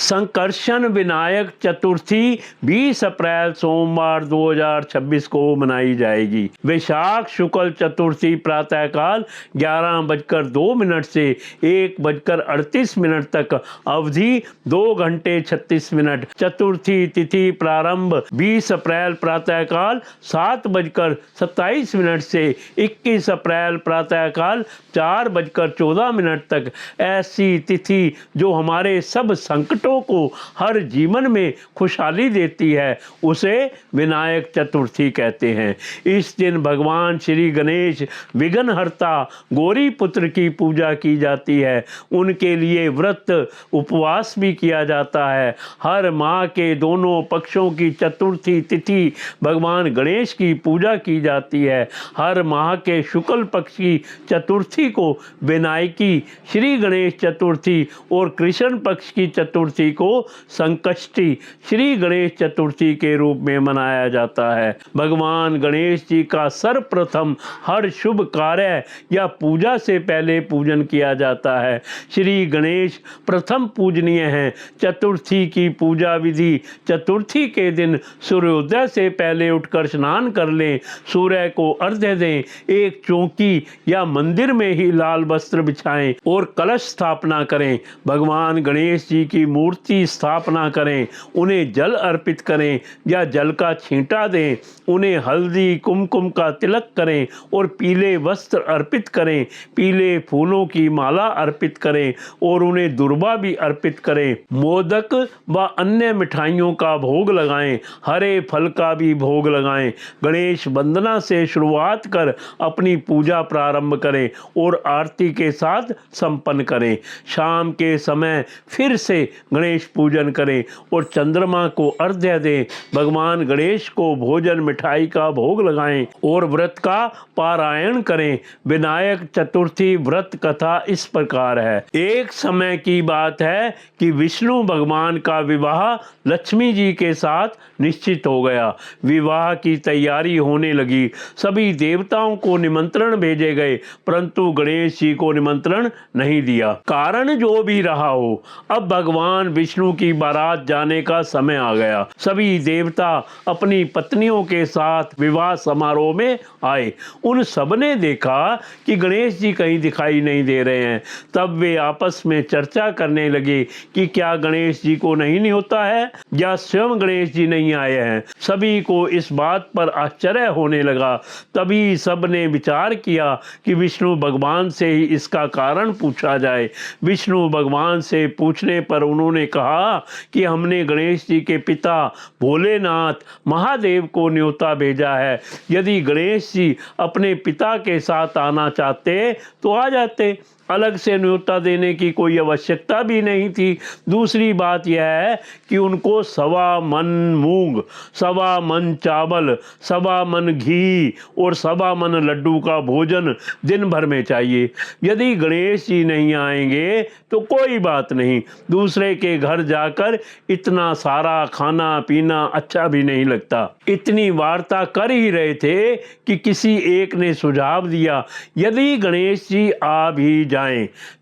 संकर्षण विनायक चतुर्थी 20 अप्रैल सोमवार 2026 को मनाई जाएगी। वैशाख शुक्ल चतुर्थी प्रातःकाल 11:02 से 1:38 तक, अवधि 2 घंटे 36 मिनट। चतुर्थी तिथि प्रारंभ 20 अप्रैल प्रातःकाल 7:27 से 21 अप्रैल प्रातःकाल 4:14 तक। ऐसी तिथि जो हमारे सब संकटों को हर जीवन में खुशहाली देती है, उसे विनायक चतुर्थी कहते हैं। इस दिन भगवान श्री गणेश विघ्नहर्ता गौरी पुत्र की पूजा की जाती है। उनके लिए व्रत उपवास भी किया जाता है। हर माह के दोनों पक्षों की चतुर्थी तिथि भगवान गणेश की पूजा की जाती है। हर माह के शुक्ल पक्ष की चतुर्थी को विनायकी श्री गणेश चतुर्थी और कृष्ण पक्ष की चतुर्थी को संकष्टी श्री गणेश चतुर्थी के रूप में मनाया जाता है। भगवान गणेश जी का सर्वप्रथम हर शुभ कार्य या पूजा से पहले पूजन किया जाता है। श्री गणेश प्रथम पूजनीय हैं। चतुर्थी की पूजा विधि: चतुर्थी के दिन सूर्योदय से पहले उठकर स्नान कर लें, सूर्य को अर्घ्य दें, एक चौकी या मंदिर में ही लाल वस्त्र बिछाएं और कलश स्थापना करें। भगवान गणेश जी की मूर्ति स्थापना करें, उन्हें जल अर्पित करें या जल का छींटा दें, उन्हें हल्दी कुमकुम का तिलक करें और पीले वस्त्र अर्पित करें, पीले फूलों की माला अर्पित करें और उन्हें दुर्वा भी अर्पित करें। मोदक व अन्य मिठाइयों का भोग लगाएं, हरे फल का भी भोग लगाएं। गणेश वंदना से शुरुआत कर अपनी पूजा प्रारंभ करें और आरती के साथ संपन्न करें। शाम के समय फिर से गणेश पूजन करें और चंद्रमा को अर्घ्य दें। भगवान गणेश को भोजन मिठाई का भोग लगाएं और व्रत का पारायण करें। विनायक चतुर्थी व्रत कथा इस प्रकार है। एक समय की बात है कि विष्णु भगवान का विवाह लक्ष्मी जी के साथ निश्चित हो गया। विवाह की तैयारी होने लगी। सभी देवताओं को निमंत्रण भेजे गए, परंतु गणेश जी को निमंत्रण नहीं दिया। कारण जो भी रहा हो, अब भगवान विष्णु की बारात जाने का समय आ गया। सभी देवता अपनी पत्नियों के साथ विवाह समारोह में आए। उन सब ने देखा कि गणेश जी कहीं दिखाई नहीं दे रहे हैं। तब वे आपस में चर्चा करने लगे कि क्या गणेश जी को नहीं होता है या स्वयं गणेश जी नहीं आए हैं। सभी को इस बात पर आश्चर्य होने लगा। तभी सब ने विचार किया कि विष्णु भगवान से ही इसका कारण पूछा जाए। विष्णु भगवान से पूछने पर उन्होंने कहा कि हमने गणेश जी के पिता भोलेनाथ महादेव को न्योता भेजा है। यदि गणेश जी अपने पिता के साथ आना चाहते तो आ जाते, अलग से न्योता देने की कोई आवश्यकता भी नहीं थी। दूसरी बात यह है कि उनको 1.25 मन मूंग, 1.25 मन चावल, 1.25 मन घी और 1.25 मन लड्डू का भोजन दिन भर में चाहिए। यदि गणेश जी नहीं आएंगे तो कोई बात नहीं, दूसरे के घर जाकर इतना सारा खाना पीना अच्छा भी नहीं लगता। इतनी वार्ता कर ही रहे थे कि किसी एक ने सुझाव दिया, यदि गणेश जी आ भी जाएं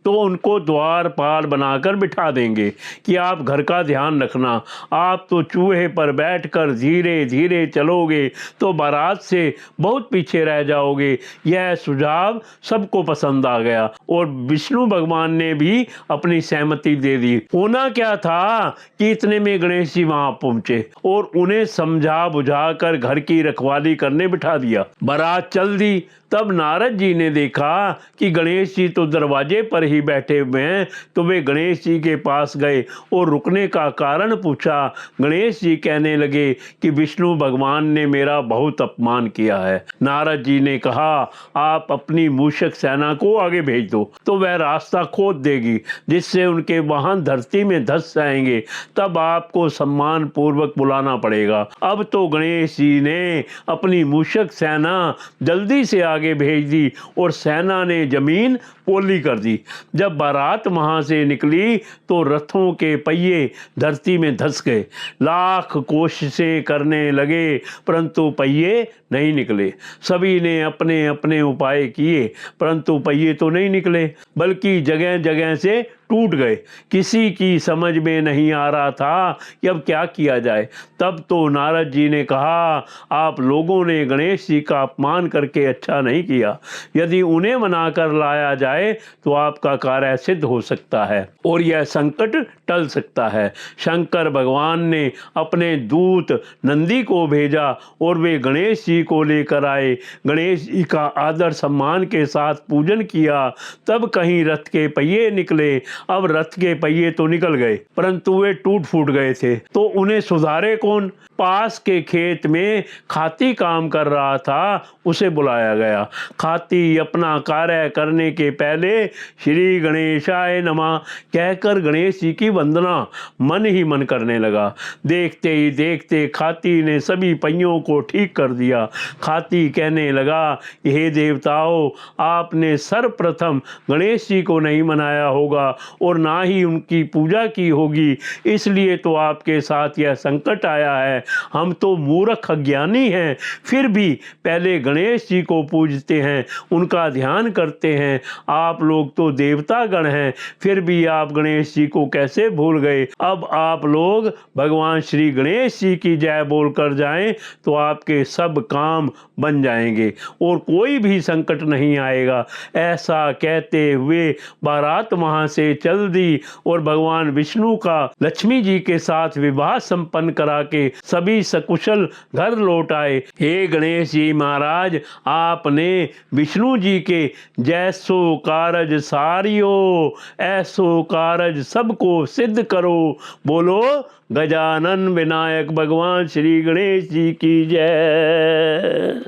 तो उनको द्वारपाल बनाकर बिठा देंगे कि आप घर का ध्यान रखना। आप तो चूहे पर बैठकर धीरे धीरे चलोगे तो बारात से बहुत पीछे रह जाओगे। यह सुझाव सबको पसंद आ गया और विष्णु भगवान ने भी अपनी सहमति दे दी। होना क्या था कि इतने में गणेश जी वहां पहुंचे और उन्हें समझा बुझाकर घर की रखवाली करने बिठा दिया। बारात चल दी। तब नारद जी ने देखा कि गणेश जी तो दरवाजे पर ही बैठे हुए हैं, तो वे गणेश जी के पास गए और रुकने का कारण पूछा। गणेश जी कहने लगे कि विष्णु भगवान ने मेरा बहुत अपमान किया है। नारद जी ने कहा, आप अपनी मूषक सेना को आगे भेज दो तो वह रास्ता खोद देगी, जिससे उनके वाहन धरती में धंस जाएंगे। तब आपको सम्मान पूर्वक बुलाना पड़ेगा। अब तो गणेश जी ने अपनी मूषक सेना जल्दी से आगे भेज दी और सेना ने जमीन पोली कर दी। जब बारात वहां से निकली तो रथों के पहिए धरती में धंस गए। लाख कोशिशें करने लगे परंतु पहिए नहीं निकले। सभी ने अपने अपने उपाय किए परंतु पहिए तो नहीं निकले। बल्कि जगह जगह से टूट गए। किसी की समझ में नहीं आ रहा था कि अब क्या किया जाए। तब तो नारद जी ने कहा, आप लोगों ने गणेश जी का अपमान करके अच्छा नहीं किया। यदि उन्हें मना कर लाया जाए तो आपका कार्य सिद्ध हो सकता है और यह संकट टल सकता है। शंकर भगवान ने अपने दूत नंदी को भेजा और वे गणेश जी को लेकर आए। गणेश जी का आदर सम्मान के साथ पूजन किया। तब कहीं रथ के पहिए निकले। अब रथ के पहिए तो निकल गए परंतु वे टूट फूट गए थे, तो उन्हें सुधारे कौन? पास के खेत में खाती काम कर रहा था, उसे बुलाया गया। खाती अपना कार्य करने के पहले श्री गणेशाय नमः कहकर गणेश जी की वंदना मन ही मन करने लगा। देखते ही देखते खाती ने सभी पहियों को ठीक कर दिया। खाती कहने लगा, हे देवताओं, आपने सर्वप्रथम गणेश जी को नहीं मनाया होगा और ना ही उनकी पूजा की होगी, इसलिए तो आपके साथ यह संकट आया है। हम तो मूर्ख अज्ञानी हैं, फिर भी पहले गणेश जी को पूजते हैं, उनका ध्यान करते हैं। आप लोग तो देवता गण हैं, फिर भी आप गणेश जी को कैसे भूल गए? अब आप लोग भगवान श्री गणेश जी की जय बोलकर जाएं तो आपके सब काम बन जाएंगे और कोई भी संकट नहीं आएगा। ऐसा कहते हुए बारात वहां से चल दी और भगवान विष्णु का लक्ष्मी जी के साथ विवाह संपन्न करा के सभी सकुशल घर लौट आए। हे गणेश जी महाराज, आपने विष्णु जी के जैसो कारज सारियो, ऐसो कारज सबको सिद्ध करो। बोलो गजानन विनायक भगवान श्री गणेश जी की जय।